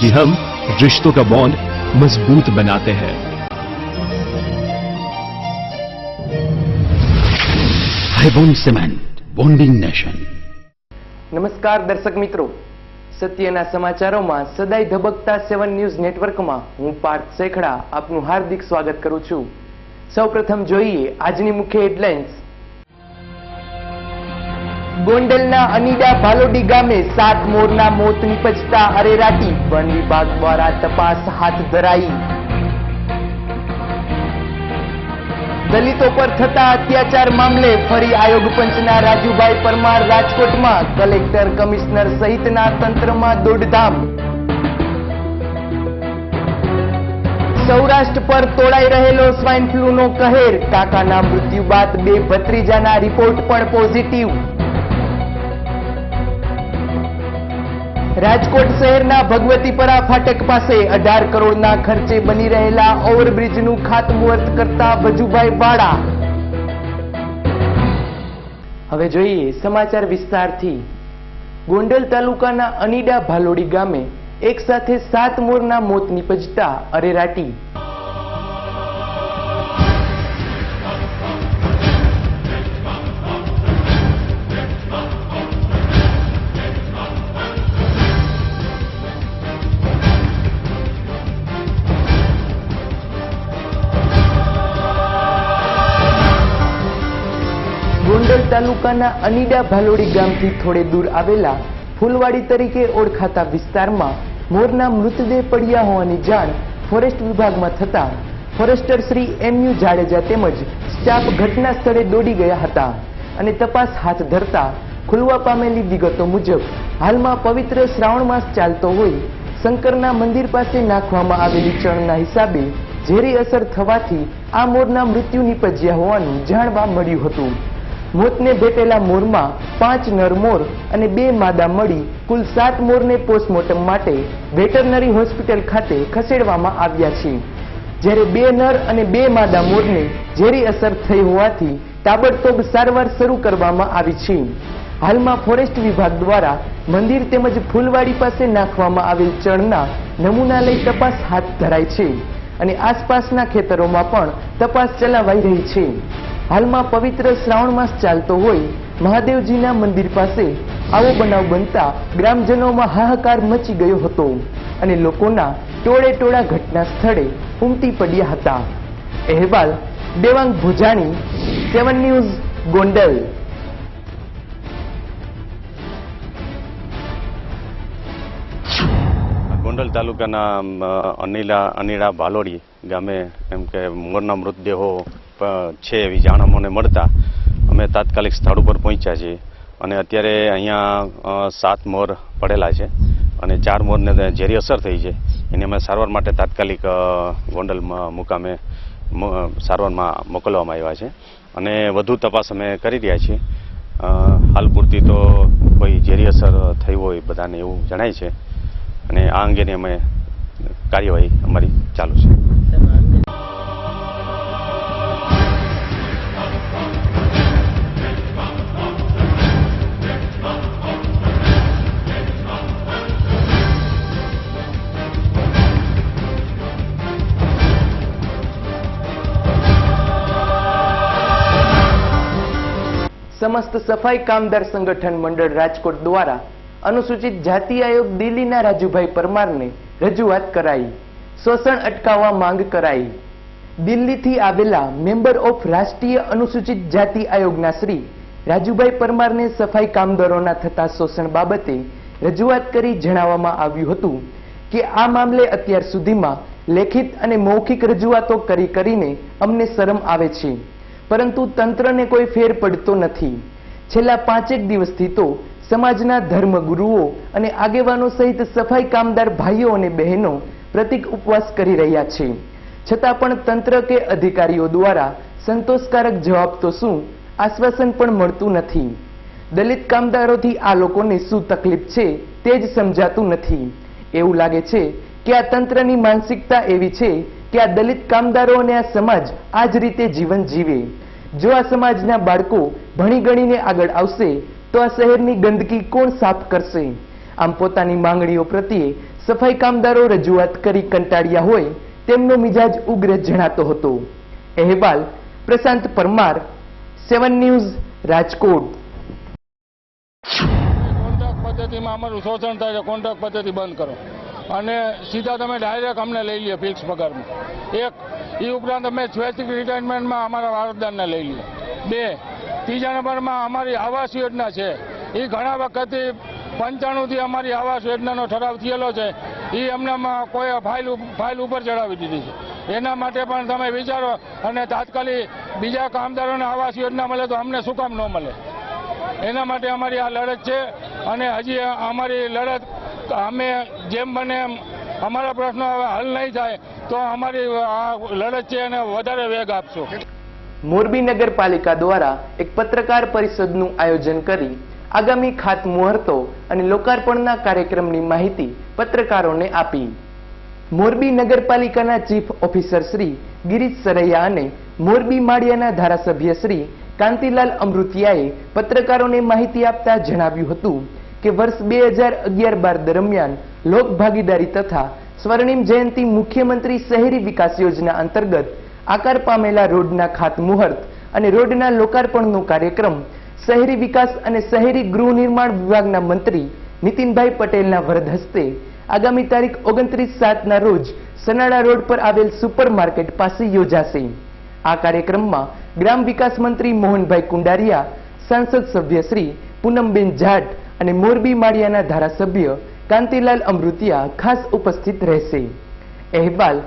क्योंकि हम रिश्तों का बॉन्ड मजबूत बनाते हैं। हाईबॉन्ड सीमेंट, बॉन्डिंग नेशन। नमस्कार दर्शक मित्रों, સત્યના સમાચારોમાં સદાય ધબકતા 7 ન્યૂઝ નેટવર્કમાં હું પાર્થ શેખડા આપનું હાર્દિક સ્વાગત કરું છું। સૌપ્રથમ જોઈએ આજની મુખ્ય હેડલાઇન્સ। ગોંડલના અનીડા ભાલોડી ગામે 7 મોરના મોત નિપજતા અરેરાટી, વન વિભાગ દ્વારા તપાસ હાથ ધરાઈ। દલિતો પર થતા અત્યાચાર મામલે ફરી આયોગ પંચના રાજુભાઈ પરમાર રાજકોટમાં, કલેક્ટર કમિશનર સહિતના તંત્રમાં દોડધામ। સૌરાષ્ટ્ર પર તોડાઈ રહેલો સ્વાઇન ફ્લૂનો કહેર, કાકાના મૃત્યુ બાદ 2 ભત્રીજાના રિપોર્ટ પણ પોઝિટિવ। રાજકોટ શહેરના ભગવતીપરા ફાટક પાસે 18 કરોડના ખર્ચે બની રહેલા ઓવરબ્રિજનું ખાતમુહૂર્ત કરતા ભજુભાઈ વાળા। હવે જોઈએ સમાચાર વિસ્તારથી। ગોંડલ તાલુકાના અનીડા ભાલોડી ગામે એક સાથે 7 મોરના મોત નિપજતા અરેરાટી। ગોંડલ તાલુકાના અનીડા ભાલોડી ગામથી થોડે દૂર આવેલા ફૂલવાડી તરીકે ઓળખાતા વિસ્તારમાં મોરના મૃતદેહ પડ્યા હોવાની જાણ ફોરેસ્ટ વિભાગમાં થતા ફોરેસ્ટર શ્રી એમયુ જાડેજા તેમજ સ્ટાફ ઘટના સ્થળે દોડી ગયા હતા અને તપાસ હાથ ધરતા ખુલવા પામેલી વિગતો મુજબ હાલમાં પવિત્ર શ્રાવણ માસ ચાલતો હોય શંકરના મંદિર પાસે નાખવામાં આવેલી ચણના હિસાબે ઝેરી અસર થવાથી આ મોરના મૃત્યુ નિપજ્યા હોવાનું જાણવા મળ્યું હતું। મોતને ભેટેલા મોરમાં 5 નર મોર અને 2 માદા મળી કુલ 7 મોરને પોસ્ટમોર્ટમ માટે વેટરનરી હોસ્પિટલ ખાતે ખસેડવામાં આવ્યા છે, જ્યારે 2 નર અને 2 માદા મોરને ઝેરી અસર થઈ હોવાથી તાબડતોબ સારવાર શરૂ કરવામાં આવી છે। હાલમાં ફોરેસ્ટ વિભાગ દ્વારા મંદિર તેમજ ફૂલવાડી પાસે નાખવામાં આવેલ ચણના નમૂના લઈ તપાસ હાથ ધરાઈ છે અને આસપાસના ખેતરોમાં પણ તપાસ ચલાવાઈ રહી છે। હાલમાં પવિત્ર શ્રાવણ માસ ચાલતો હોય મહાદેવજીના મંદિર પાસે આવો બનાવ બનતા ગ્રામજનોમાં હાહાકાર મચી ગયો હતો અને લોકોના ટોળે ટોળા ઘટના સ્થળે ઉમટી પડ્યા હતા। અહેવાલ દેવાંગ ભુજાણી, 7 ન્યૂઝ, ગોંડલ। ગોંડલ તાલુકાના અનીડા ભાલોડી ગામે એમ કે મોરના મૃતદેહો છે એવી જાણ અમને મળતા અમે તાત્કાલિક સ્થળ ઉપર પહોંચ્યા છીએ અને અત્યારે અહીંયા 7 મોર પડેલા છે અને 4 મોરને ઝેરી અસર થઈ છે, એને અમે સારવાર માટે તાત્કાલિક ગોંડલમાં મુકામે સારવારમાં મોકલવામાં આવ્યા છે અને વધુ તપાસ અમે કરી રહ્યા છીએ। હાલ પૂરતી તો કોઈ ઝેરી અસર થઈ હોય બધાને એવું જણાય છે અને આ અંગેની અમે કાર્યવાહી અમારી ચાલુ છે। સમસ્ત સફાઈ કામદાર સંગઠન મંડળ રાજકોટ દ્વારા અનુસૂચિત જાતિ આયોગ દિલ્હીના રાજુભાઈ પરમારને રજૂઆત કરાઈ। શોષણ અટકાવવા માંગ કરાઈ। દિલ્હીથી આવેલા મેમ્બર ઓફ રાષ્ટ્રીય અનુસૂચિત જાતિ આયોગના શ્રી રાજુભાઈ પરમારને સફાઈ કામદારોના થતા શોષણ બાબતે રજૂઆત કરી જણાવવામાં આવ્યું હતું કે આ મામલે અત્યાર સુધીમાં લેખિત અને મૌખિક રજૂઆતો કરીને અમને શરમ આવે છે, પરંતુ તંત્રને કોઈ ફેર પડતો નથી। છેલ્લા 5 દિવસથી તો સમાજના ધર્મગુરુઓ અને આગેવાનો સહિત સફાઈ કામદાર ભાઈઓ અને બહેનો પ્રતિક ઉપવાસ કરી રહ્યા છે, છતાં પણ તંત્ર કે અધિકારીઓ દ્વારા સંતોષકારક જવાબ તો શું આશ્વાસન પણ મળતું નથી। દલિત કામદારોથી આ લોકોને શું તકલીફ છે તે જ સમજાતું નથી। એવું લાગે છે કે આ તંત્રની માનસિકતા એવી છે કે આ દલિત કામદારો અને આ સમાજ આ જ રીતે જીવન જીવે। જો આ સમાજના બાળકો ભણી ગણીને આગળ આવશે તો આ શહેરની ગંદકી કોણ સાફ કરશે? આમ પોતાની માંગણીઓ પ્રત્યે સફાઈ કામદારો રજૂઆત કરી કંટાળ્યા હોય તેમનો મિજાજ ઉગ્ર જણાતો હતો. અહેવાલ પ્રશાંત પરમાર, 7 ન્યૂઝ, રાજકોટ. કોન્ટ્રાક્ટ પદ્ધતિમાં અમારું શોષણ થાય છે. કોન્ટ્રાક્ટ પદ્ધતિ બંધ કરો અને સીધા તમે ડાયરેક્ટ અમને લઈ લે ફિક્સ પગારમાં. એક એ ઉપરાંત અમે સ્વૈચ્છિક રિટાયરમેન્ટમાં અમારા વારસદારને લઈ લઈએ. 2, ત્રીજા નંબરમાં અમારી આવાસ યોજના છે. એ ઘણા વખતથી 95થી અમારી આવાસ યોજનાનો ઠરાવ થયેલો છે. એ અમને કોઈ ફાઇલ ઉપર ચડાવી દીધી છે. એના માટે પણ તમે વિચારો અને તાત્કાલિક બીજા કામદારોને આવાસ યોજના મળે તો અમને શું કામ ન મળે? એના માટે અમારી આ લડત છે અને હજી અમારી લડત અમે જેમ બને એમ અમારા પ્રશ્નો હવે હલ નહીં થાય તો અમારી આ લડત છે એને વધારે વેગ આપશો. મોરબી નગરપાલિકા દ્વારા એક પત્રકાર પરિષદનું આયોજન કરી આગામી ખાતમુહૂર્તો અને લોકાર્પણના કાર્યક્રમની માહિતી પત્રકારોને આપી. મોરબી નગરપાલિકાના ચીફ ઓફિસર શ્રી ગિરીશ સરૈયા અને મોરબી માળિયાના ધારાસભ્ય શ્રી કાંતિલાલ અમૃતિયાએ પત્રકારોને માહિતી આપતા જણાવ્યું હતું કે વર્ષ 2011-12 દરમિયાન લોક ભાગીદારી તથા સ્વર્ણિમ જયંતિ મુખ્યમંત્રી શહેરી વિકાસ યોજના અંતર્ગત આકાર પામેલા રોડના ખાતમુહૂર્ત અને રોડના લોકાર્પણનો કાર્યક્રમ શહેરી વિકાસ અને શહેરી ગૃહ નિર્માણ વિભાગના મંત્રી નીતિનભાઈ પટેલના વરદ હસ્તે આગામી તારીખ 29/7ના રોજ સનાડા રોડ પર આવેલ સુપર માર્કેટ પાસે યોજાશે. આ કાર્યક્રમમાં ગ્રામ વિકાસ મંત્રી મોહનભાઈ કુંડારિયા, સાંસદ સભ્ય શ્રી પૂનમબેન જાટ અને મોરબી માળિયાના ધારાસભ્ય કાંતિલાલ અમૃતિયા ખાસ ઉપસ્થિત રહેશે. અહેવાલ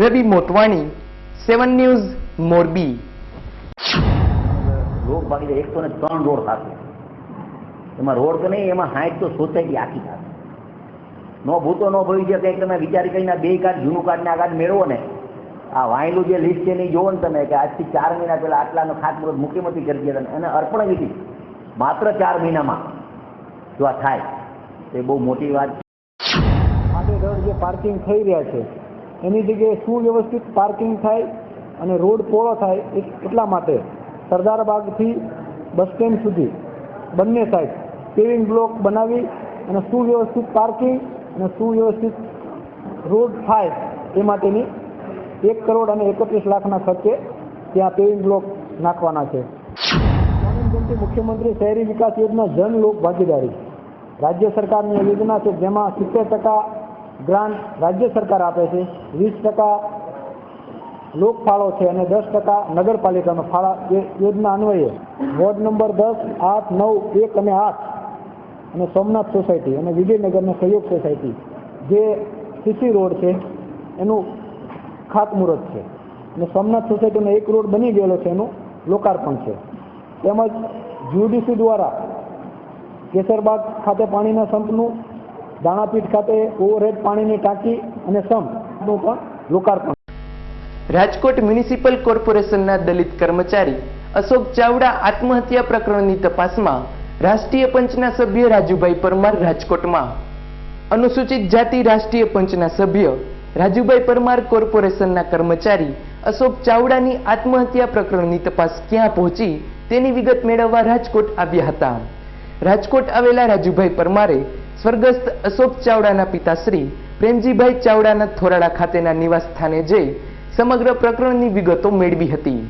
રવિ મોટવાણી, 7 ન્યૂઝ, મોરબી. લોક ભાગીદારી 103 રોડ થશે. એમાં રોડ તો નહીં, એમાં 60 તો સોસાયટી આખી થશે. નો ભૂતો નો ભવિષ્ય કંઈક તમે વિચારી કરીને 2 કાર્ડ જૂનું કાર્ડ ને આ કાર્ડ મેળવો ને, આ વાયલું જે લિસ્ટ છે એની જોવો ને તમે કે આજથી 4 મહિના પહેલા આટલાનો ખાતમુહૂર્ત મુખ્યમંત્રી કરી ગયા હતા અને અર્પણ વિધિ માત્ર 4 મહિનામાં જો આ થાય તો એ બહુ મોટી વાત છે. આડેધડ જે પાર્કિંગ થઈ રહ્યા છે એની જગ્યાએ સુવ્યવસ્થિત પાર્કિંગ થાય અને રોડ પહોળો થાય એટલા માટે સરદારબાગથી બસ સ્ટેન્ડ સુધી બંને સાઈડ પેવિંગ બ્લોક બનાવી અને સુવ્યવસ્થિત પાર્કિંગ અને સુવ્યવસ્થિત રોડ થાય એ માટેની 1 કરોડ અને 31 લાખના ખર્ચે ત્યાં પેવિંગ બ્લોક નાખવાના છે. સ્વર્ણિમ જયંતિ મુખ્યમંત્રી શહેરી વિકાસ યોજના જન લોક ભાગીદારી રાજ્ય સરકારની યોજના છે, જેમાં 70% ગ્રાન્ટ રાજ્ય સરકાર આપે છે, 20% લોક ફાળો છે અને 10% નગરપાલિકાનો ફાળા. એ યોજના અન્વયે વોર્ડ નંબર 10, 8, 9, 1 અને 8 અને સોમનાથ સોસાયટી અને વિજયનગરની સહયોગ સોસાયટી જે સીસી રોડ છે એનું ખાતમુહૂર્ત છે અને સોમનાથ સોસાયટીનો 1 રોડ બની ગયેલો છે એનું લોકાર્પણ છે. તેમજ જીયુડીસી દ્વારા કેસરબાગ ખાતે પાણીના સંપનું, દાણાપીઠ ખાતે ઓવરહેડ પાણીની ટાંકી અને સંપનું પણ લોકાર્પણ. રાજકોટ મ્યુનિસિપલ કોર્પોરેશનના દલિત કર્મચારી અશોક ચાવડા આત્મહત્યા પ્રકરણની તપાસમાં રાષ્ટ્રીય પંચના સભ્ય રાજુભાઈ પરમાર રાજકોટમાં. અનુસૂચિત જાતિ રાષ્ટ્રીય પંચના સભ્ય રાજુભાઈ પરમાર કોર્પોરેશનના કર્મચારી અશોક ચાવડાની આત્મહત્યા પ્રકરણની તપાસ ક્યાં પહોંચી તેની વિગત મેળવવા રાજકોટ આવ્યા હતા. રાજકોટ આવેલા રાજુભાઈ પરમારે સ્વર્ગસ્થ અશોક ચાવડાના પિતાશ્રી પ્રેમજીભાઈ ચાવડાના થોરાડા ખાતેના નિવાસ સ્થાને જઈ સમગ્ર પ્રકરણની વિગતો મેળવી હતી.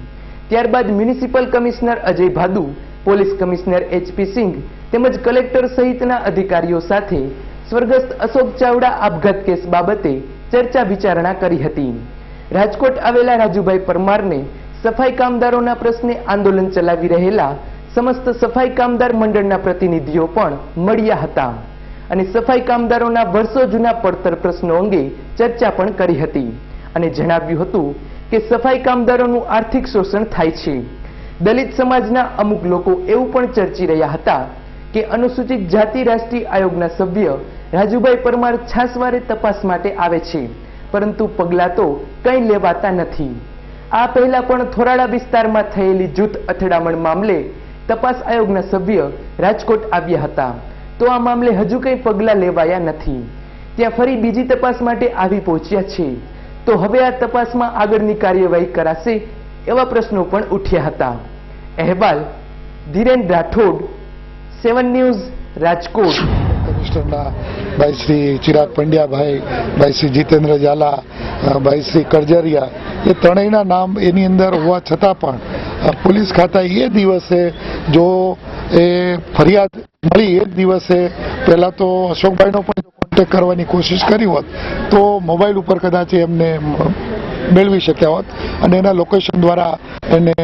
ત્યારબાદ municipal commissioner Ajay Bhadu, police commissioner HP Singh તેમજ કલેક્ટર સહિતના અધિકારીઓ સાથે સ્વર્ગસ્થ અશોક ચાવડા આપઘાત કેસ બાબતે ચર્ચા વિચારણા કરી હતી. રાજકોટ આવેલા રાજુભાઈ પરમારને સફાઈ કામદારોના પ્રશ્ને આંદોલન ચલાવી રહેલા સમસ્ત સફાઈ કામદાર મંડળના પ્રતિનિધિઓ પણ મળ્યા હતા અને સફાઈ કામદારોના વર્ષો જૂના પડતર પ્રશ્નો અંગે ચર્ચા પણ કરી હતી અને જણાવ્યું હતું કે સફાઈ કામદારોનું આર્થિક શોષણ થાય છે. દલિત સમાજના અમુક લોકો એવું પણ ચર્ચી રહ્યા હતા કે અનુસૂચિત જાતિ રાષ્ટ્રીય આયોગના સભ્ય રાજુભાઈ પરમાર છાસવારે તપાસ માટે આવે છે, પરંતુ પગલાં તો કંઈ લેવાતા નથી. આ પહેલા પણ થોરાડા વિસ્તારમાં થયેલી જૂથ અથડામણ મામલે તપાસ આયોગના સભ્ય રાજકોટ આવ્યા હતા, તો આ મામલે હજુ કંઈ પગલાં લેવાયા નથી. ત્યાં ફરી બીજી તપાસ માટે આવી પહોંચ્યા છે, તો હવે આ તપાસમાં આગળની કાર્યવાહી કરાશે એવા પ્રશ્નો પણ ઉઠ્યા હતા. અહેવાલ ધીરેન રાઠોડ, 7 ન્યૂઝ, રાજકોટ. કમિશનરના ભાઈ શ્રી ચિરાગ પંડ્યાભાઈ, ભાઈ શ્રી જીતેન્દ્ર ઝાલા, ભાઈ શ્રી કરજરિયા, એ ત્રણેયના નામ એની અંદર હોવા છતાં પણ પોલીસ ખાતા એ દિવસે જો એ ફરિયાદ મળી એ જ દિવસે પહેલાં તો અશોકભાઈનો પણ કોન્ટેક્ટ કરવાની કોશિશ કરી હોત તો મોબાઈલ ઉપર કદાચ એમને મેળવી શક્યા હોત અને એના લોકેશન દ્વારા એને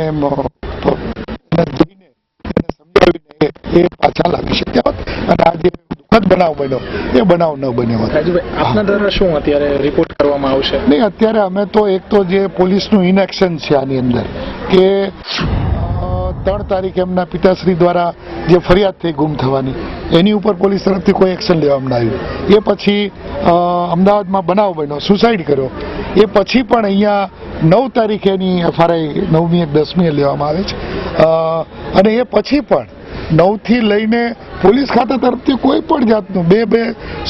જોઈને એને સમજાવીને એ પાછા લાવી શક્યા હોત અને આજે દુઃખદ બનાવ બન્યો એ બનાવ ન બન્યો હોત. રાજુભાઈ, આપના દ્વારા શું અત્યારે રિપોર્ટ કરવામાં આવશે? નહીં, અત્યારે અમે તો એક તો જે પોલીસનું ઇનએક્શન છે આની અંદર કે 3 તારીખે એમના પિતાશ્રી દ્વારા જે ફરિયાદ થઈ ગુમ થવાની એની ઉપર પોલીસ તરફથી કોઈ એક્શન લેવામાં આવ્યું. એ પછી અમદાવાદમાં બનાવ બન્યો, સુસાઇડ કર્યો, એ પછી પણ અહીંયા 9 તારીખે એની એફઆરઆઈ 9મી 10મીએ લેવામાં આવે છે અને એ પછી પણ 9 થી લઈને પોલીસ ખાતા તરફથી કોઈ પણ જાતનું બે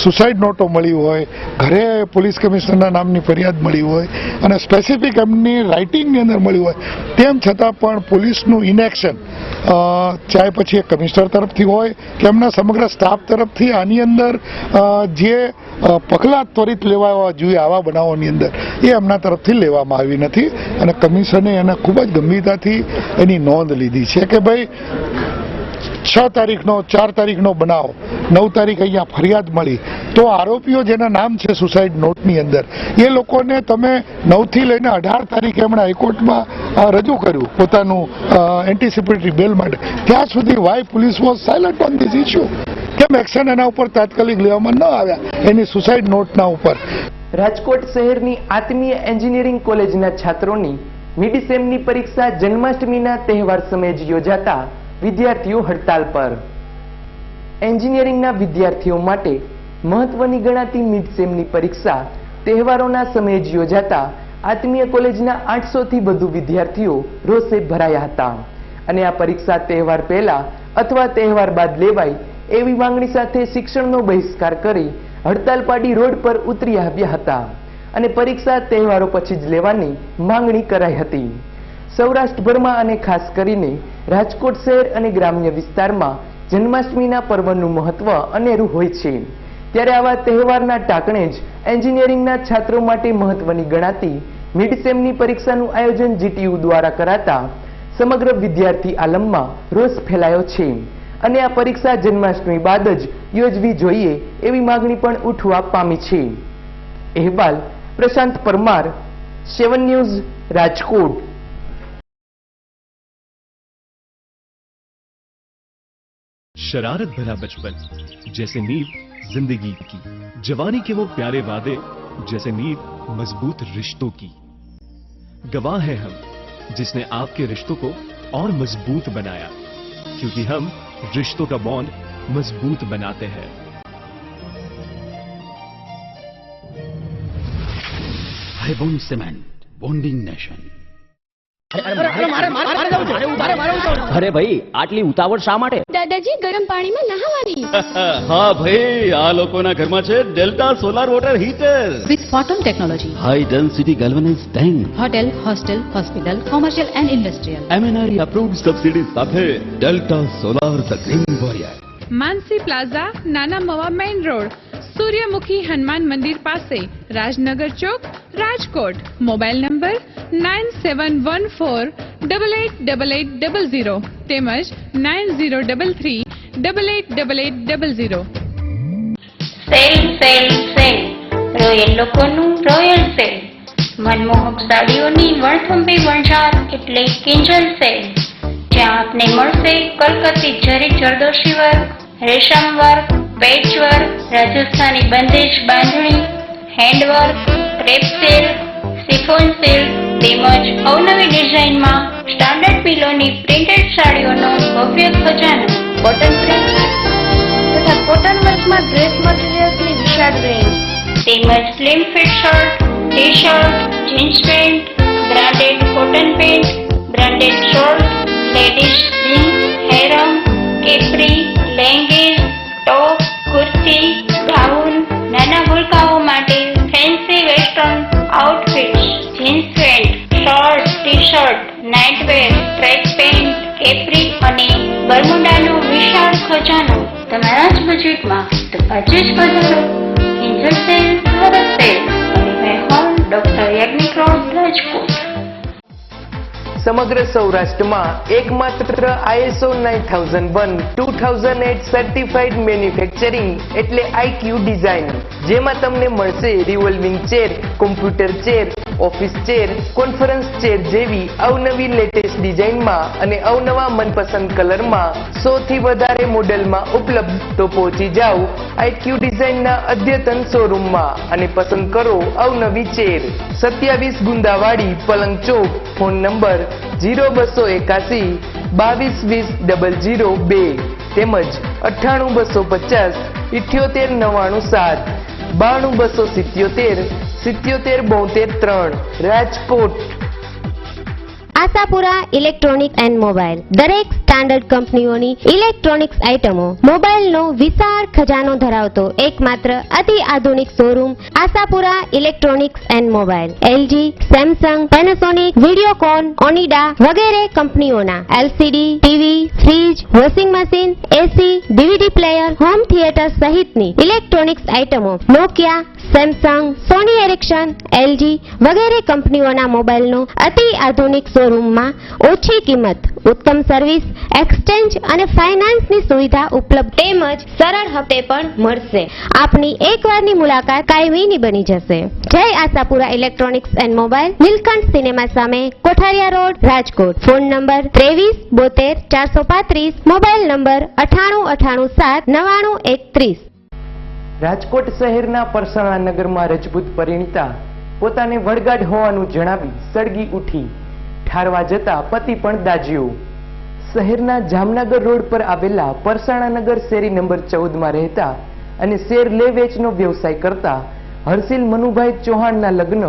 સુસાઇડ નોટો મળી હોય, ઘરે પોલીસ કમિશનરના નામની ફરિયાદ મળી હોય અને સ્પેસિફિક એમની રાઇટિંગની અંદર મળી હોય, તેમ છતાં પણ પોલીસનું ઇનએક્શન ચાહે પછી એ કમિશનર તરફથી હોય કે એમના સમગ્ર સ્ટાફ તરફથી આની અંદર જે પગલાં ત્વરિત લેવા જોઈએ આવા બનાવોની અંદર એ એમના તરફથી લેવામાં આવી નથી અને કમિશને એને ખૂબ જ ગંભીરતાથી એની નોંધ લીધી છે કે ભાઈ 6 તારીખનો 4 તારીખનો બનાવ 9 તારીખ અહીંયા ફરિયાદ મળી તો આરોપીઓ જેના નામ છે સુસાઇડ નોટની અંદર એ લોકોને તમે 9 થી લઈને 18 તારીખે એમણે હાઈકોર્ટમાં રજૂ કર્યું પોતાનું એન્ટિસિપેટરી બેલ માટે, ત્યાં સુધી why police was silent on this issue? કેમ એક્શન એના ઉપર તાત્કાલિક લેવામાં ન આવ્યા એની સુસાઇડ નોટના ઉપર? રાજકોટ શહેરની આત્મીય એન્જિનિયરિંગ કોલેજના છાત્રોની મિડ સેમની પરીક્ષા જન્માષ્ટમીના તહેવાર સમયે જ યોજાતા વિદ્યાર્થીઓ હડતાલ પર. એન્જિનિયરિંગના વિદ્યાર્થીઓ માટે મહત્વની ગણાતી મિડ સેમની પરીક્ષા તહેવારોના સમયે જ યોજાતા આત્મીય કોલેજના 800 થી વધુ વિદ્યાર્થીઓ રોષે ભરાયા હતા અને આ પરીક્ષા તહેવાર પહેલા અથવા તહેવાર બાદ લેવાય એવી માંગણી સાથે શિક્ષણનો બહિષ્કાર કરી હડતાલ પાડી રોડ પર ઉતરી આવ્યા હતા અને પરીક્ષા તહેવારો પછી જ લેવાની માંગણી કરાઈ હતી. સૌરાષ્ટ્રભરમાં અને ખાસ કરીને રાજકોટ શહેર અને ગ્રામ્ય વિસ્તારમાં જન્માષ્ટમીના પર્વનું મહત્વ અનેરું હોય છે, ત્યારે આવા તહેવારના ટાંકણે જ એન્જિનિયરિંગના છાત્રો માટે મહત્વની ગણાતી મિડ સેમની પરીક્ષાનું આયોજન જીટીયુ દ્વારા કરાતા સમગ્ર વિદ્યાર્થી આલમમાં રોષ ફેલાયો છે અને આ પરીક્ષા જન્માષ્ટમી બાદ જ યોજવી જોઈએ એવી માંગણી પણ ઉઠવા પામી છે. અહેવાલ પ્રશાંત પરમાર, 7 ન્યૂઝ, રાજકોટ. शरारत भरा बचपन जैसे नींव जिंदगी की, जवानी के वो प्यारे वादे जैसे नींव मजबूत रिश्तों की. गवाह है हम जिसने आपके रिश्तों को और मजबूत बनाया, क्योंकि हम रिश्तों का बॉन्ड मजबूत बनाते हैं. Highbone Cement, bonding nation. અરે ભાઈ, આટલી ઉતાવળ શા માટે? દાદાજી, ગરમ પાણીમાં નહાવાની. હા ભાઈ, આ લોકોના ઘરમાં છે Delta solar water heater with photon technology, high density galvanised tank, hotel, hostel, hospital, commercial and industrial, MNRE approved subsidy સાથે Delta solar the green warrior. Mansi plaza, Nana Mava main road, Suryamukhi Hanuman Mandir પાસે, રાજનગર ચોક, રાજકોટ. મોબાઈલ નંબર 9714888800 તેમજ 9033888800. સેલ સેલ સેલ, રોયલ લોકોનું royal sale. મનમોહક સાડીઓની વણથંભી વણઝાર એટલે Kinjal cell, જ્યાં આપને મળશે કલકત્તી zari zardosi work, resham work, patch work, Rajasthani bandhej bandhani, handwork, crepe sale, chiffon sale તેમજ અવનવી ડિઝાઇનમાં સ્ટાન્ડર્ડ પિલોની પ્રિન્ટેડ સાડીઓનો ભવ્ય ખજાનો. કોટન પ્રિન્ટ તથા કોટન વર્કમાં ડ્રેસ મટીરિયલ્સની વિશાળ રેન્જ તેમજ slim fit shirt, T shirt, jeans pant, branded cotton pant, branded short, ladies jeans, harem, capri, leggings, top, kurti, gown, નાના ભૂલકાઓ માટે fancy western outfits, jeans pant, shirt, T shirt, nightwear, track pant, Capri અને બરમુડાનો વિશાળ ખજાનો. તમારા જ બજેટમાં તો આજે જ પધારો કિંજલ સેલ્સ ભારત સેલ્સ અને hall doctor Yagnik road Rajkot. સમગ્ર સૌરાષ્ટ્રમાં એકમાત્ર ISO 9001-2008 સર્ટિફાઈડ મેન્યુફેક્ચરિંગ એટલે IQ ડિઝાઇન, જેમાં તમને મળશે revolving chair, computer chair, office chair, conference chair જેવી અવનવી લેટેસ્ટ ડિઝાઇનમાં અને અવનવા મનપસંદ કલરમાં 100 થી વધારે મોડેલમાં ઉપલબ્ધ. તો પહોંચી જાઓ IQ ડિઝાઇનના અદ્યતન શોરૂમમાં અને પસંદ કરો અવનવી ચેર. 27 ગુંદાવાડી, પલંગ ચોક. ફોન નંબર 0281 2220 002 તેમજ 9825 78997 92277 7772 Rajkot. Ashapura electronic and mobile દરેક સ્ટાન્ડર્ડ કંપનીઓની ઇલેક્ટ્રોનિક્સ આઇટમો મોબાઈલનો વિશાળ ખજાનો ધરાવતો એકમાત્ર અતિ આધુનિક showroom Ashapura electronics and mobile. LG, Samsung, Panasonic, Videocon, Onida વગેરે કંપનીઓના LCD, TV, fridge, washing machine, AC, DVD player, home theatre સહિતની ઇલેક્ટ્રોનિક્સ આઇટમો નોકિયા, સેમસંગ, સોની એરિક્સન, LG વગેરે કંપનીઓના મોબાઈલનો અતિ આધુનિક શોરૂમમાં ઓછી કિંમત, ઉત્તમ સર્વિસ, એક્સચેન્જ અને ફાઇનાન્સની સુવિધા ઉપલબ્ધ તેમજ સરળ હપ્તે પણ મળશે. આપની એકવારની મુલાકાત કાયમીની બની જશે. Jay Ashapura electronics and mobile, Nilkanth cinema સામે, Kothariya road, Rajkot. Phone number 23 72 435, mobile number 9898 7 9931. Rajkot શહેરના પરસાણા નગરમાં રજપૂત પરિણીતા પોતાને વળગાડ હોવાનું જણાવી સળગી ઉઠી. ઠારવા જતા પતિ પણ દાજ્યો. શહેરના જામનગર રોડ પર આવેલા પરસાણા નગર શેરી નંબર 14માં રહેતા અને શેર લે વેચનો વ્યવસાય કરતા હર્ષિલ મનુભાઈ ચૌહાણના લગ્ન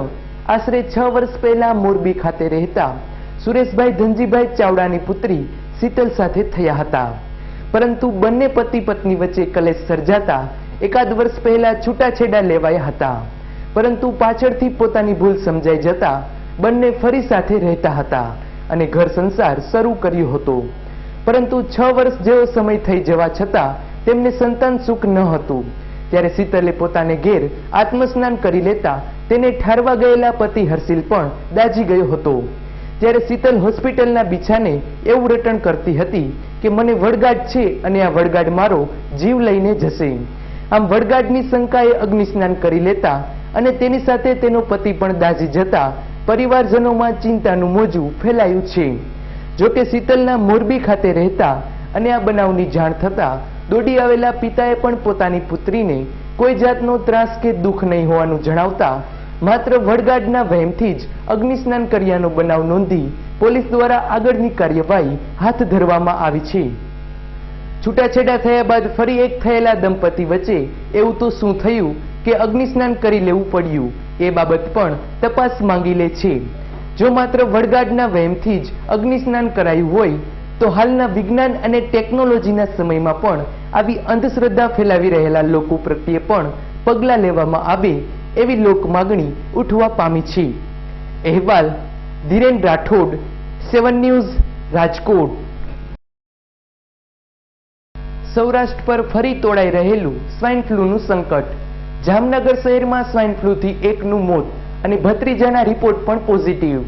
આશરે 6 વર્ષ પહેલા મોરબી ખાતે રહેતા સુરેશભાઈ ધનજીભાઈ ચાવડાની પુત્રી શીતલ સાથે થયા હતા. પરંતુ બંને પતિ પત્ની વચ્ચે કલેશ સર્જાતા એકાદ વર્ષ પહેલા છૂટાછેડા લેવાયા હતા. પરંતુ પાછળથી પોતાની ભૂલ સમજાઈ જતા બંને ફરી સાથે રહેતા હતા અને ઘર સંસાર શરૂ કર્યો હતો. પરંતુ 6 વર્ષ જેવો સમય થઈ જવા છતાં તેમને સંતાન સુખ ન હતું. ત્યારે શીતલે પોતાને ઘેર આત્મસ્નાન કરી લેતા તેને ઠારવા ગયેલા પતિ હર્ષિલ પણ દાજી ગયો હતો. ત્યારે શીતલ હોસ્પિટલના બિછાને એવું રટણ કરતી હતી કે મને વળગાડ છે અને આ વળગાડ મારો જીવ લઈને જશે. આમ વળગાડની શંકાએ અગ્નિસ્નાન કરી લેતા અને તેની સાથે તેનો પતિ પણ દાઝી જતા પરિવારજનોમાં ચિંતાનું મોજું ફેલાયું છે. જોકે શીતલના મોરબી ખાતે રહેતા અને આ બનાવની જાણ થતા દોડી આવેલા પિતાએ પણ પોતાની પુત્રીને કોઈ જાતનો ત્રાસ કે દુઃખ નહીં હોવાનું જણાવતા માત્ર વળગાડના વહેમથી જ અગ્નિસ્નાન કર્યાનો બનાવ નોંધી પોલીસ દ્વારા આગળની કાર્યવાહી હાથ ધરવામાં આવી છે. છૂટાછેડા થયા બાદ ફરી એક થયેલા દંપતી વચ્ચે એવું તો શું થયું કે અગ્નિસ્નાન કરી લેવું પડ્યું એ બાબત પણ તપાસ માંગી લે છે. જો માત્ર વળગાડના વહેમથી જ અગ્નિસ્નાન કરાયું હોય તો હાલના વિજ્ઞાન અને ટેકનોલોજીના સમયમાં પણ આવી અંધશ્રદ્ધા ફેલાવી રહેલા લોકો પ્રત્યે પણ પગલાં લેવામાં આવે એવી લોક માગણી ઉઠવા પામી છે. અહેવાલ ધીરેન રાઠોડ, 7 ન્યૂઝ, રાજકોટ. સૌરાષ્ટ્ર પર ફરી તોડાઈ રહેલું સ્વાઇન ફ્લૂનું સંકટ. જામનગર શહેરમાં સ્વાઇન ફ્લૂથી એકનું મોત અને 32 રિપોર્ટ પણ પોઝિટિવ.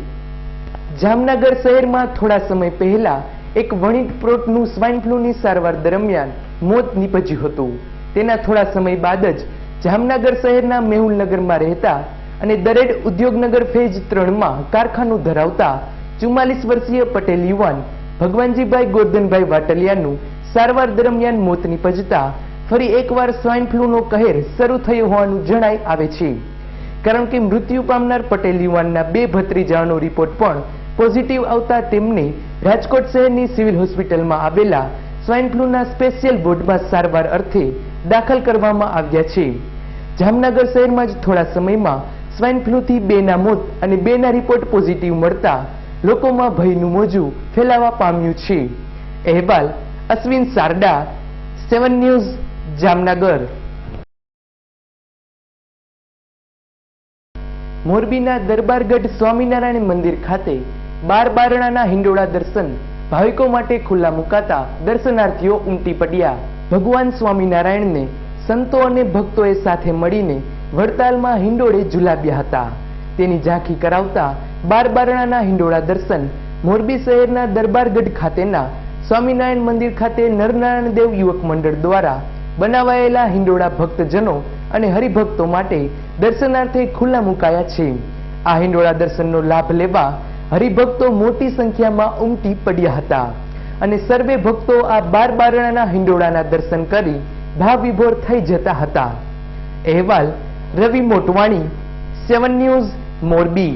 જામનગર શહેરમાં થોડા સમય પહેલા એક વણિક પ્રોટનું સ્વાઇન ફ્લૂની સારવાર દરમિયાન મોત નીપજ્યું હતું. તેના થોડા સમય બાદ જ જામનગર શહેરના મેહુલનગરમાં રહેતા અને દરેડ ઉદ્યોગનગર ફેઝ 3માં કારખાનું ધરાવતા 44 વર્ષીય પટેલ યુવાન ભગવાનજીભાઈ ગોરધનભાઈ વાટલિયાનું સારવાર દરમિયાન મોત નીપજતા ફરી એકવાર સ્વાઇન ફ્લૂનો કહેર શરૂ થયો હોવાનું જણાઈ આવે છે. કારણ કે મૃત્યુ પામનાર પટેલ યુવાનના 2 ભત્રીજાઓનો રિપોર્ટ પણ પોઝિટિવ આવતા તેમને રાજકોટ શહેરની સિવિલ હોસ્પિટલમાં આવેલા સ્વાઇન ફ્લૂના સ્પેશિયલ વોર્ડમાં સારવાર અર્થે દાખલ કરવામાં આવ્યા છે. જામનગર શહેરમાં જ થોડા સમયમાં સ્વાઇન ફ્લૂથી 2ના મોત અને 2ના રિપોર્ટ પોઝિટિવ મળતા લોકોમાં ભયનું મોજું ફેલાવા પામ્યું છે. અહેવાલ અશ્વિન સારડા, 7 ન્યૂઝ, જામનગર. મોરબીના દરબારગઢ સ્વામિનારાયણ મંદિર ખાતે 12 બારણાના હિંડોળા દર્શન ભાવિકો માટે ખુલ્લા મુકાતા દર્શનાર્થીઓ ઉમટી પડ્યા. ભગવાન સ્વામિનારાયણને સંતો અને ભક્તોએ સાથે મળીને વડતાલમાં હિંડોળે ઝુલાવ્યા હતા. તેની ઝાંખી કરાવતા 12 બારણાના હિંડોળા દર્શન મોરબી શહેરના દરબારગઢ ખાતેના સ્વામિનારાયણ મંદિર ખાતે નરનારાયણ દેવ યુવક મંડળ દ્વારા બનાવાયેલા હિંડોળા ભક્તજનો અને હરિભક્તો માટે દર્શનાર્થે ખુલ્લા મુકાયા છે. આ હિંડોળા દર્શનનો લાભ લેવા હરિભક્તો મોટી સંખ્યામાં ઉમટી પડ્યા હતા અને સર્વે ભક્તો આ 12 બારણાના હિંડોળાના દર્શન કરી ભાવ વિભોર થઈ જતા હતા. અહેવાલ રવિ મોટવાણી, 7 ન્યૂઝ, મોરબી.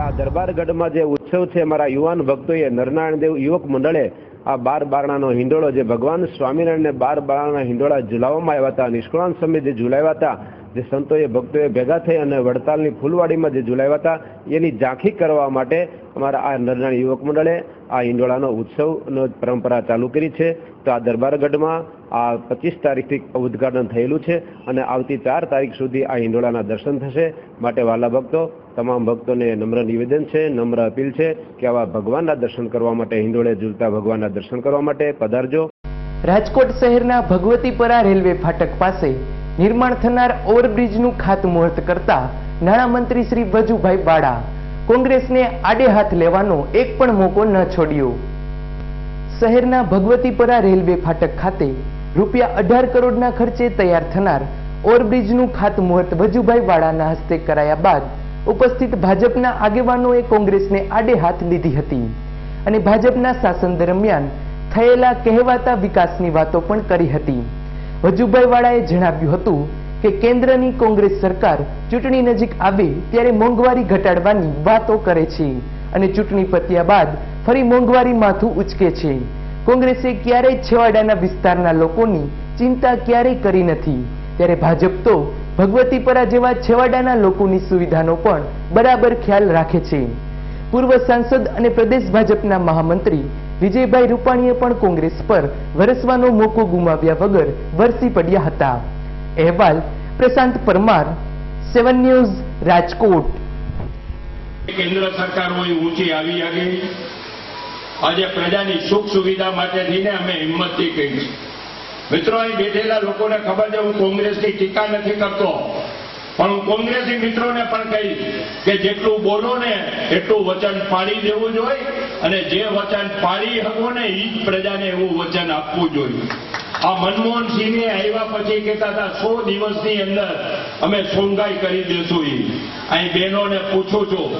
આ દરબારગઢમાં જે ઉત્સવ છે, અમારા યુવાન ભક્તોએ નરનારાયણ દેવ યુવક મંડળે આ 12 બારણાનો હિંડોળો જે ભગવાન સ્વામિનારાયણને 12 બારણાના હિંડોળા ઝુલાવવામાં આવ્યા હતા, નિષ્કળાંત સમયે જે ઝુલાવ્યા હતા, જે સંતોએ ભક્તોએ ભેગા થઈ અને વડતાલની ફૂલવાડીમાં જે ઝુલાવ્યા હતા, એની ઝાંખી કરવા માટે અમારા આ નરનારાયણ યુવક મંડળે આ હિંડોળાનો ઉત્સવનો પરંપરા ચાલુ કરી છે. તો આ દરબારગઢમાં આ 25 તારીખથી ઉદ્ઘાટન થયેલું છે અને આવતી 4 તારીખ સુધી આ હિંડોળાના દર્શન થશે. માટે વાલા ભક્તો, તમામ ભક્તોને નમ્ર નિવેદન છે, નમ્ર અપીલ છે કે આવા ભગવાનના દર્શન કરવા માટે, હિંડોળે ઝૂલતા ભગવાનના દર્શન કરવા માટે પધારજો. રાજકોટ શહેરના ભગવતીપરા રેલવે ફાટક પાસે નિર્માણ થનાર ઓવરબ્રિજનું ખાતમુહૂર્ત કરતા નાણામંત્રી શ્રી વજુભાઈ વાળા કોંગ્રેસને આડે હાથ લેવાનો એક પણ મોકો ન છોડ્યો. શહેરના ભગવતીપરા રેલવે ફાટક ખાતે ₹18 કરોડના ખર્ચે તૈયાર થનાર ઓવરબ્રિજનું ખાતમુહૂર્ત વજુભાઈ વાળાના હસ્તે કરાયા બાદ ઉપસ્થિત ભાજપના આગેવાનોએ કોંગ્રેસને આડે હાથ લીધી હતી અને ભાજપના શાસન દરમિયાન થયેલા કહેવાતા વિકાસની વાતો પણ કરી હતી. વજુભાઈ વાળાએ જણાવ્યું હતું કે કેન્દ્રની કોંગ્રેસ સરકાર ચૂંટણી નજીક આવે ત્યારે મોંઘવારી ઘટાડવાની વાતો કરે છે અને ચૂંટણી પત્યા બાદ ફરી મોંઘવારી માથું ઉચકે છે. કોંગ્રેસે ક્યારેય છેવાડાના વિસ્તારના લોકોની ચિંતા ક્યારેય કરી નથી, ત્યારે ભાજપ તો ભગવતીપરા જેવા છેવાડાના લોકોની સુવિધાનો પણ બરાબર ખ્યાલ રાખે છે. પૂર્વ સાંસદ અને પ્રદેશ ભાજપના મહામંત્રી વિજયભાઈ રૂપાણીએ પણ કોંગ્રેસ પર વરસવાનો મોકો ગુમાવ્યા વગર વરસી પડ્યા હતા. અહેવાલ પ્રશાંત પરમાર, 7 ન્યૂઝ, રાજકોટ. કેન્દ્ર સરકાર હોય ઊંચી આવી ગઈ. આજે પ્રજાની સુખ સુવિધા માટે થઈને અમે હિંમતથી કહી. મિત્રો, અહીં બેઠેલા લોકોને ખબર છે હું કોંગ્રેસની ટીકા નથી કરતો, પણ હું કોંગ્રેસી મિત્રોને પણ કહીશ કે જેટલું બોલો ને એટલું વચન પાળી દેવું જોઈએ અને જે વચન પાળી શકો ને એ જ પ્રજાને એવું વચન આપવું જોઈએ. આ મનમોહનસિંહને આવ્યા પછી કહેતા હતા 100 દિવસની અંદર અમે સોંગાઈ કરી દેશું. અહીં બહેનોને પૂછું છું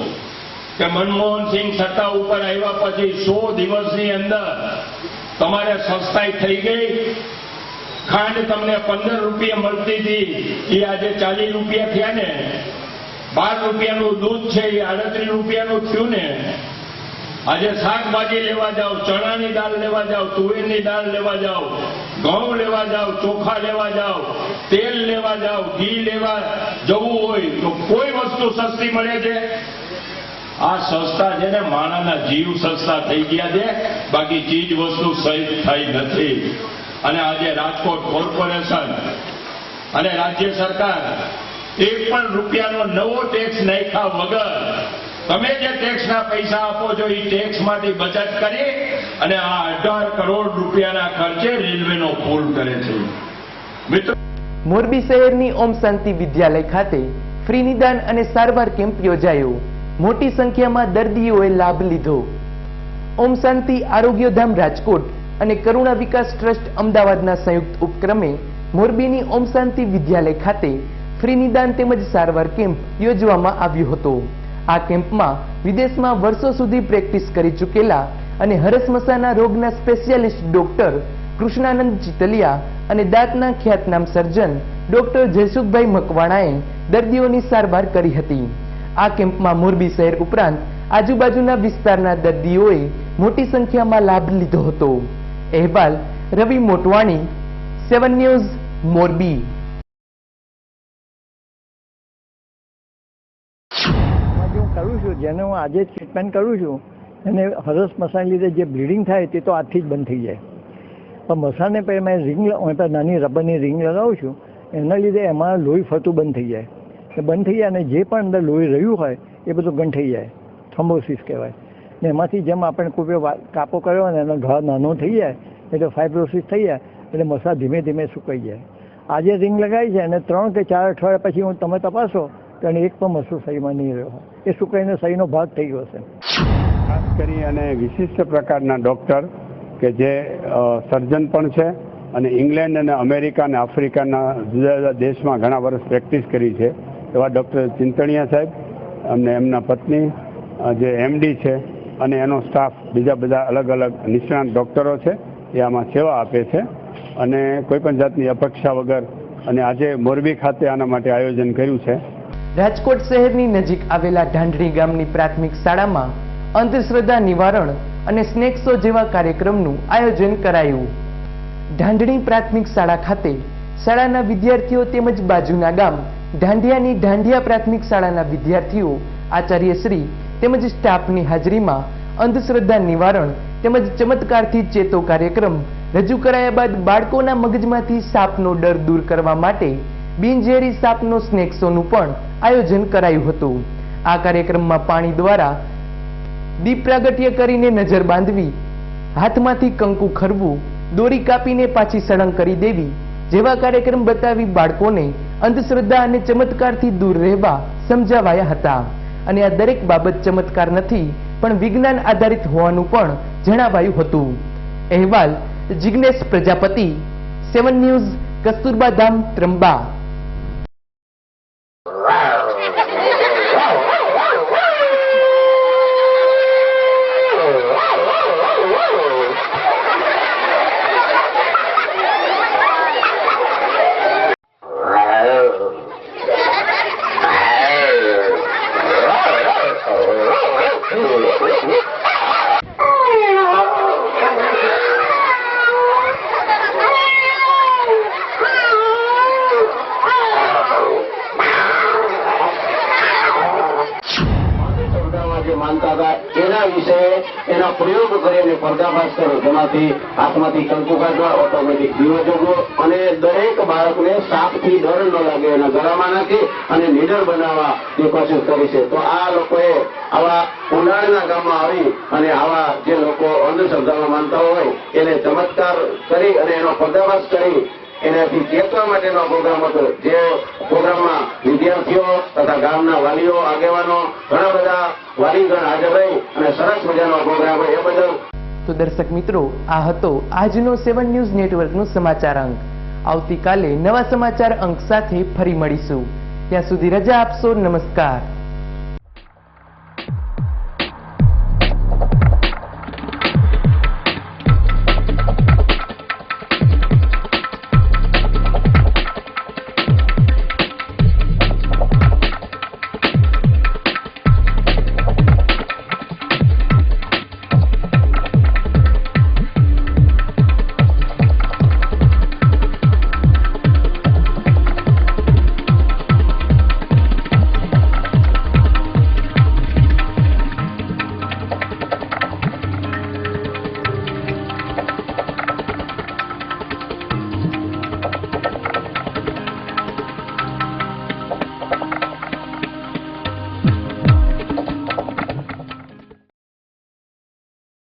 કે મનમોહનસિંહ સત્તા ઉપર આવ્યા પછી 100 દિવસની અંદર તમારે સસ્તાઈ થઈ ગઈ. ખાંડ તમને 15 રૂપિયા મળતી હતી, એ આજે 40 રૂપિયા થયા ને. 12 રૂપિયાનું દૂધ છે એ 38 રૂપિયાનું થયું ને. આજે શાકભાજી લેવા જાઓ, ચણાની દાળ લેવા જાઓ, તુવેરની દાળ લેવા જાઓ, ઘઉં લેવા જાઓ, ચોખા લેવા જાઓ, તેલ લેવા જાઓ, ઘી લેવા જવું હોય તો કોઈ વસ્તુ સસ્તી મળે છે? આ સસ્તા છે ને માણસના જીવ સસ્તા થઈ ગયા છે, બાકી ચીજ વસ્તુ સહિત થઈ નથી. અને આજે રાજકોટ કોર્પોરેશન અને રાજ્ય સરકાર એક પણ રૂપિયાનો નવો ટેક્સ નાખ્યા વગર તમે જે ટેક્સના પૈસા આપો છો એ ટેક્સમાંથી બચત કરી અને આ 18 કરોડ રૂપિયાના ખર્ચે રેલવેનો પુલ કરે છે. મિત્રો, મોરબી શહેરની ઓમ શાંતિ વિદ્યાલય ખાતે ફ્રી નિદાન અને સારવાર કેમ્પ યોજાયો. મોટી સંખ્યામાં દર્દીઓએ લાભ લીધો. ઓમ શાંતિ આરોગ્યધામ રાજકોટ અને કરુણા વિકાસ ટ્રસ્ટ અમદાવાદના સંયુક્ત ઉપક્રમે મોરબીની ઓમ શાંતિ વિદ્યાલય ખાતે ફ્રી નિદાન તેમજ સારવાર કેમ્પ યોજવામાં આવ્યો હતો. આ કેમ્પમાં વિદેશમાં વર્ષો સુધી પ્રેક્ટિસ કરી ચૂકેલા અને હરસમસાના રોગના સ્પેશિયાલિસ્ટ ડોક્ટર કૃષ્ણાનંદ ચિતલિયા અને દાંતના ખ્યાતનામ સર્જન ડોક્ટર જયસુખભાઈ મકવાણાએ દર્દીઓની સારવાર કરી હતી. આ કેમ્પમાં મોરબી શહેર ઉપરાંત આજુબાજુના વિસ્તારના દર્દીઓએ મોટી સંખ્યામાં લાભ લીધો હતો. અહેવાલ રવિ મોટવાણી, 7 ન્યૂઝ, મોરબી. કરું છું, જેને હું આજે ટ્રીટમેન્ટ કરું છું એને હરસ મસાને લીધે જે બ્લીડિંગ થાય તે તો આજથી જ બંધ થઈ જાય. પણ મસાને પછી મેં નાની રબરની રિંગ લગાવું છું, એના લીધે એમાં લોહી ફરતું બંધ થઈ જાય. એ બંધ થઈ જાય અને જે પણ અંદર લોહી રહ્યું હોય એ બધું ગંઠાઈ જાય, થ્રોમ્બોસિસ કહેવાય. ને એમાંથી જેમ આપણે કોઈ કાપો કર્યો ને એનો ઘા નાનો થઈ જાય એટલે ફાઇબ્રોસિસ થઈ જાય એટલે મસા ધીમે ધીમે સુકાઈ જાય. આજે રિંગ લગાવી છે અને 3 કે 4 અઠવાડિયા પછી તમે તપાસો તો એને એક પણ મસૂર શરીરમાં નહીં રહ્યો, એ સુકાઈને શરીરનો ભાગ થઈ ગયો છે. ખાસ કરી અને વિશિષ્ટ પ્રકારના ડૉક્ટર કે જે સર્જન પણ છે અને ઇંગ્લેન્ડ અને અમેરિકા અને આફ્રિકાના જુદા જુદા દેશમાં ઘણા વર્ષ પ્રેક્ટિસ કરી છે એવા ડૉક્ટર ચિંતણીયા સાહેબ અને એમના પત્ની જે MD છે અને એનો સ્ટાફ બીજા બધા અલગ અલગ નિષ્ણાત ડૉક્ટરો છે એ આમાં સેવા આપે છે અને કોઈ પણ જાતની અપેક્ષા વગર અને આજે મોરબી ખાતે આના માટે આયોજન કર્યું છે. રાજકોટ શહેરની નજીક આવેલા ઢાંઢણી ગામની પ્રાથમિક શાળામાં અંધશ્રદ્ધા નિવારણ અને સ્નેક શો જેવા કાર્યક્રમનું આયોજન કરાયું. ઢાંઢણી પ્રાથમિક શાળા ખાતે શાળાના વિદ્યાર્થીઓ તેમજ બાજુના ગામ ઢાંઢિયાની ઢાંઢિયા પ્રાથમિક શાળાના વિદ્યાર્થીઓ, આચાર્યશ્રી તેમજ સ્ટાફની હાજરીમાં અંધશ્રદ્ધા નિવારણ તેમજ ચમત્કારથી ચેતો કાર્યક્રમ રજૂ કરાયા બાદ બાળકોના મગજમાંથી સાપનો ડર દૂર કરવા માટે બિનઝેરી સાપનો સ્નેક શોનું પણ આયોજન કરાયું હતું. આ કાર્યક્રમમાં પાણી દ્વારા દીપ પ્રાગટ્ય કરીને નજર બાંધવી, હાથમાંથી કંકુ ખરવું, દોરી કાપીને પાછી સળંગ કરી દેવી જેવા કાર્યક્રમ બતાવી બાળકોને અંધશ્રદ્ધા અને ચમત્કારથી દૂર રહેવા સમજાવાયા હતા. અને આ દરેક બાબત ચમત્કાર નથી પણ વિજ્ઞાન આધારિત હોવાનું પણ જણાવાયું હતું. અહેવાલ જિગ્નેશ પ્રજાપતિ, 7 ન્યૂઝ, કસ્તુરબા ધામ, ત્રંબા. માનતા હતા એના વિશે એના પ્રયોગ કરીને પર્દાફાશ કરો, જેમાંથી હાથમાંથી કંકુ કાઢવા, ઓટોમેટિક દીવો જોગવો અને દરેક બાળકને સાપથી ડર ન લાગે એના ગળામાં નાખી અને નિડર બનાવવા એ કોશિશ કરી છે. તો આ લોકોએ આવા ઉનાળાના ગામમાં આવી અને આવા જે લોકો અંધશ્રદ્ધામાં માનતા હોય એને ચમત્કાર કરી અને એનો પર્દાફાશ કરી એનાથી ચેતવા માટેનો પ્રોગ્રામ હતો. જે પ્રોગ્રામમાં વિદ્યાર્થીઓ તથા ગામના વાલીઓ, આગેવાનો, ઘણા બધા વાલીગણ હાજર રહી અને સરસ મજાનો પ્રોગ્રામ હોય એ બદલ. તો દર્શક મિત્રો, આ હતો આજનો 7 ન્યૂઝ નેટવર્કનો સમાચાર અંક. આવતીકાલે નવા સમાચાર અંક સાથે ફરી મળીશું. ત્યાં સુધી રજા આપશો. નમસ્કાર.